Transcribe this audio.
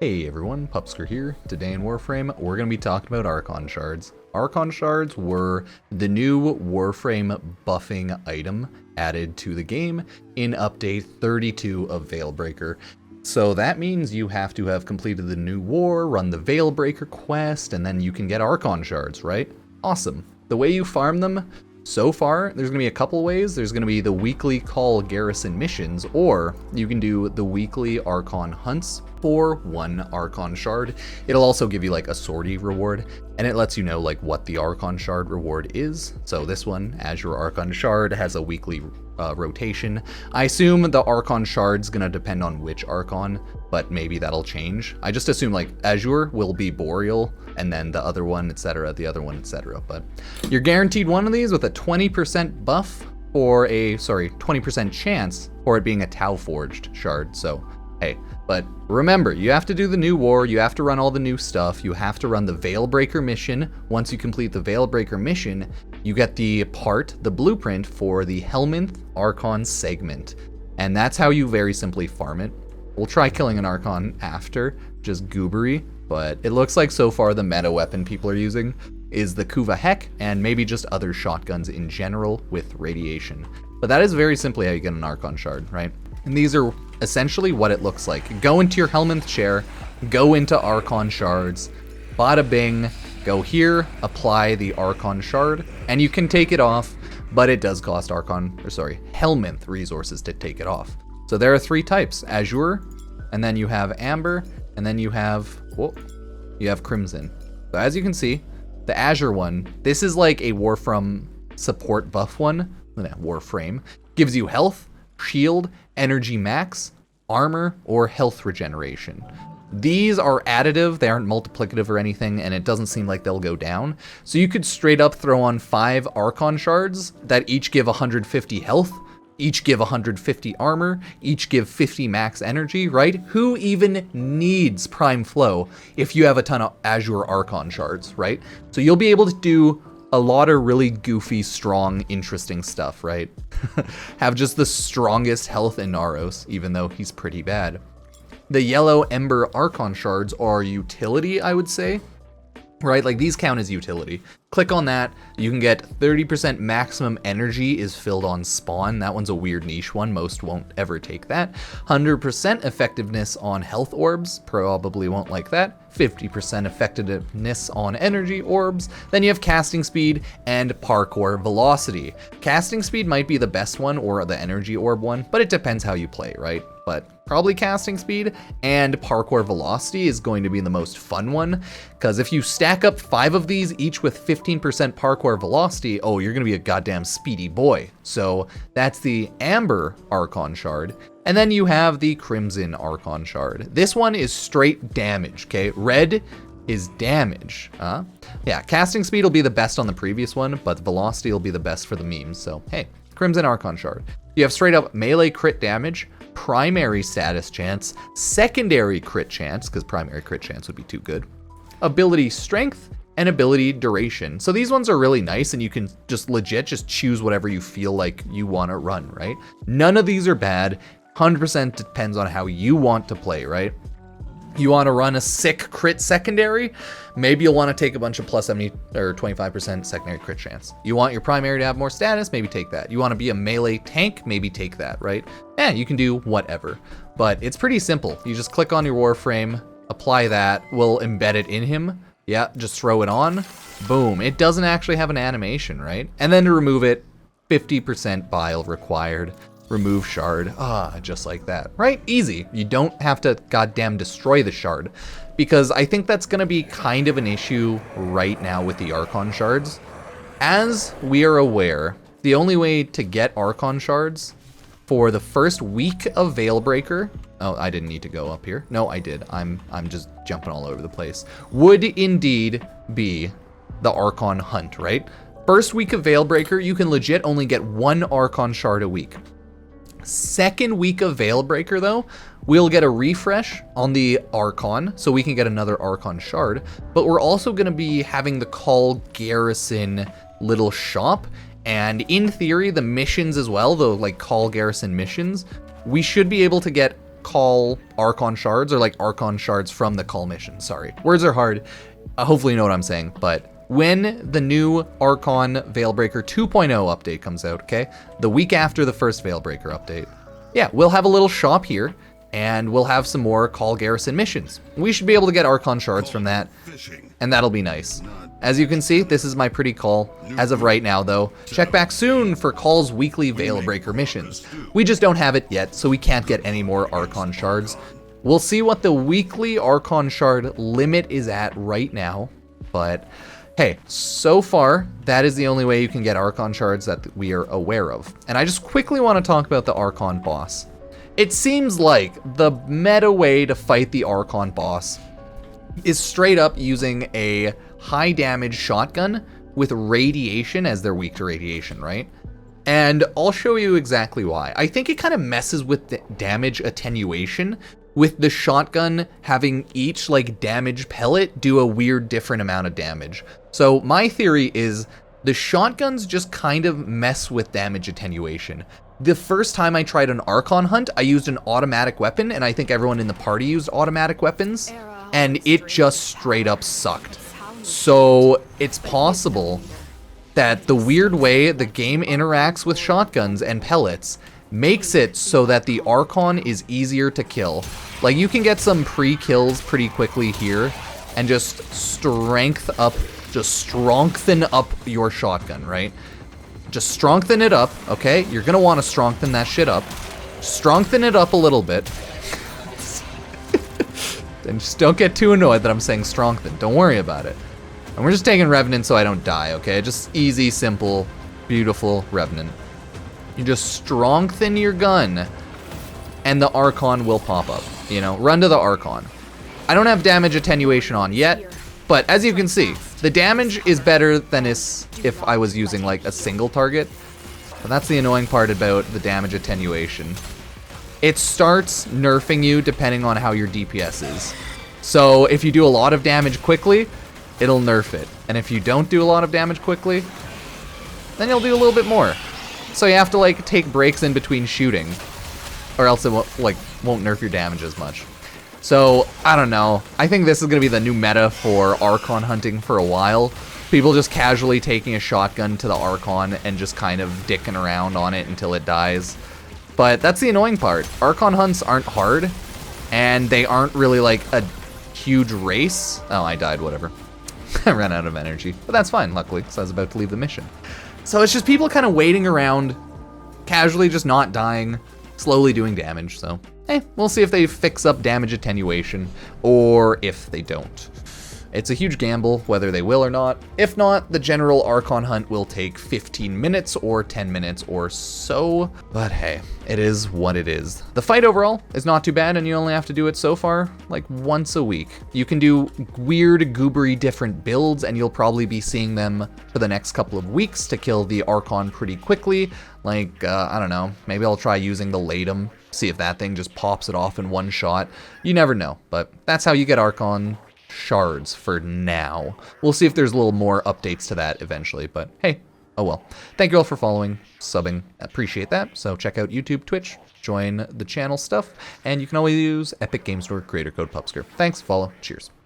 Hey everyone, Pupsker here. Today in Warframe, we're going to be talking about Archon Shards. Archon Shards were the new Warframe buffing item added to the game in update 32 of Veilbreaker. So that means you have to have completed the new war, run the Veilbreaker quest, and then you can get Archon Shards, right? Awesome. The way you farm them, so far, there's going to be a couple ways. There's going to be the weekly call garrison missions, or you can do the weekly Archon hunts for 1 Archon Shard. It'll also give you like a sortie reward, and it lets you know like what the Archon Shard reward is. So this one, Azure Archon Shard, has a weekly rotation. I assume the Archon Shard's gonna depend on which Archon, but maybe that'll change. I just assume like Azure will be Boreal, and then the other one, etc., the other one, etc. But you're guaranteed one of these with a 20% buff or a, 20% chance for it being a Tauforged shard. So, hey, but remember, you have to do the new war, you have to run all the new stuff, you have to run the Veilbreaker mission. Once you complete the Veilbreaker mission, you get the blueprint for the Helminth Archon segment. And that's how you very simply farm it. We'll try killing an Archon after, just goobery, but it looks like so far the meta weapon people are using is the Kuva Heck and maybe just other shotguns in general with radiation. But that is very simply how you get an Archon Shard, right? And these are essentially what it looks like. Go into your Helminth chair, go into Archon Shards, bada bing, go here, apply the Archon Shard, and you can take it off, but it does cost Helminth resources to take it off. So there are 3 types: Azure, and then you have Amber, and then you have Crimson. So as you can see, the Azure one, this is like a Warframe support buff one, Warframe, gives you health, shield, energy max, armor, or health regeneration. These are additive, they aren't multiplicative or anything, and it doesn't seem like they'll go down. So you could straight up throw on 5 Archon Shards that each give 150 health, each give 150 armor, each give 50 max energy, right? Who even needs Prime Flow if you have a ton of Azure Archon Shards, right? So you'll be able to do a lot of really goofy, strong, interesting stuff, right? Have just the strongest health in Naros, even though he's pretty bad. The yellow Ember Archon Shards are utility, I would say, right? Like these count as utility. Click on that, you can get 30% maximum energy is filled on spawn. That one's a weird niche one, most won't ever take that. 100% effectiveness on health orbs, probably won't like that. 50% effectiveness on energy orbs. Then you have casting speed and parkour velocity. Casting speed might be the best one or the energy orb one, but it depends how you play, right? But probably casting speed and parkour velocity is going to be the most fun one, because if you stack up 5 of these, each with 15% parkour velocity, oh, you're gonna be a goddamn speedy boy. So that's the Amber Archon Shard. And then you have the Crimson Archon Shard. This one is straight damage, okay? Red is damage. Yeah, casting speed will be the best on the previous one, but velocity will be the best for the memes. So hey, Crimson Archon Shard. You have straight up melee crit damage, primary status chance, secondary crit chance, because primary crit chance would be too good, ability strength, and ability duration. So these ones are really nice, and you can just legit just choose whatever you feel like you want to run, right? None of these are bad. 100% depends on how you want to play, right? You want to run a sick crit secondary? Maybe you'll want to take a bunch of plus 70 or 25% secondary crit chance. You want your primary to have more status? Maybe take that. You want to be a melee tank? Maybe take that, right? Yeah, you can do whatever. But it's pretty simple. You just click on your Warframe, apply that, we'll embed it in him. Yeah, just throw it on. Boom. It doesn't actually have an animation, right? And then to remove it, 50% bile required. Remove shard, just like that, right? Easy. You don't have to goddamn destroy the shard, because I think that's gonna be kind of an issue right now with the Archon Shards. As we are aware, the only way to get Archon Shards for the first week of Veilbreaker, oh, I didn't need to go up here. No, I did. I'm just jumping all over the place. Would indeed be the Archon Hunt, right? First week of Veilbreaker, you can legit only get 1 Archon Shard a week. Second week of Veilbreaker though, we'll get a refresh on the Archon, so we can get another Archon Shard, but we're also gonna be having the call garrison little shop, and in theory, the missions as well, the like call garrison missions, we should be able to get Call Archon Shards, or like Archon Shards from the Call mission. Sorry, words are hard. Hopefully you know what I'm saying, but when the new Archon Veilbreaker 2.0 update comes out, okay, the week after the first Veilbreaker update, yeah, we'll have a little shop here, and we'll have some more Call Garrison missions. We should be able to get Archon Shards from that, and that'll be nice. As you can see, this is my pretty Call. As of right now, though, check back soon for Call's weekly Veilbreaker missions. We just don't have it yet, so we can't get any more Archon Shards. We'll see what the weekly Archon Shard limit is at right now, but hey, so far, that is the only way you can get Archon Shards that we are aware of. And I just quickly want to talk about the Archon boss. It seems like the meta way to fight the Archon boss is straight up using a high damage shotgun with radiation, as they're weak to radiation, right? And I'll show you exactly why. I think it kind of messes with the damage attenuation, with the shotgun having each like damage pellet do a weird different amount of damage. So my theory is the shotguns just kind of mess with damage attenuation. The first time I tried an Archon hunt, I used an automatic weapon, and I think everyone in the party used automatic weapons, and it just straight up sucked. So it's possible that the weird way the game interacts with shotguns and pellets makes it so that the Archon is easier to kill. Like, you can get some pre-kills pretty quickly here and just strengthen up your shotgun, right? Just strengthen it up, okay? You're gonna want to strengthen that shit up. Strengthen it up a little bit. And just don't get too annoyed that I'm saying strengthen. Don't worry about it. And we're just taking Revenant so I don't die, okay? Just easy, simple, beautiful Revenant. You just strengthen your gun, and the Archon will pop up. You know, run to the Archon. I don't have damage attenuation on yet, but as you can see, the damage is better than if I was using like a single target. But that's the annoying part about the damage attenuation. It starts nerfing you depending on how your DPS is. So if you do a lot of damage quickly, it'll nerf it. And if you don't do a lot of damage quickly, then you'll do a little bit more. So you have to like take breaks in between shooting, or else it won't nerf your damage as much. So I don't know. I think this is gonna be the new meta for Archon hunting for a while. People just casually taking a shotgun to the Archon and just kind of dicking around on it until it dies. But that's the annoying part. Archon hunts aren't hard, and they aren't really like a huge race. Oh, I died, whatever. I ran out of energy, but that's fine, luckily, because I was about to leave the mission. So it's just people kind of waiting around, casually just not dying, slowly doing damage. So, hey, we'll see if they fix up damage attenuation, or if they don't. It's a huge gamble whether they will or not. If not, the general Archon hunt will take 15 minutes or 10 minutes or so. But hey, it is what it is. The fight overall is not too bad, and you only have to do it so far like once a week. You can do weird, goobery different builds, and you'll probably be seeing them for the next couple of weeks to kill the Archon pretty quickly. Like, I don't know, maybe I'll try using the Latum, see if that thing just pops it off in one shot. You never know, but that's how you get Archon Shards for now. We'll see if there's a little more updates to that eventually, but hey, oh well. Thank you all for following, subbing, appreciate that. So check out YouTube, Twitch, join the channel stuff, and you can always use Epic Games Store creator code Pupsker. Thanks, follow, cheers.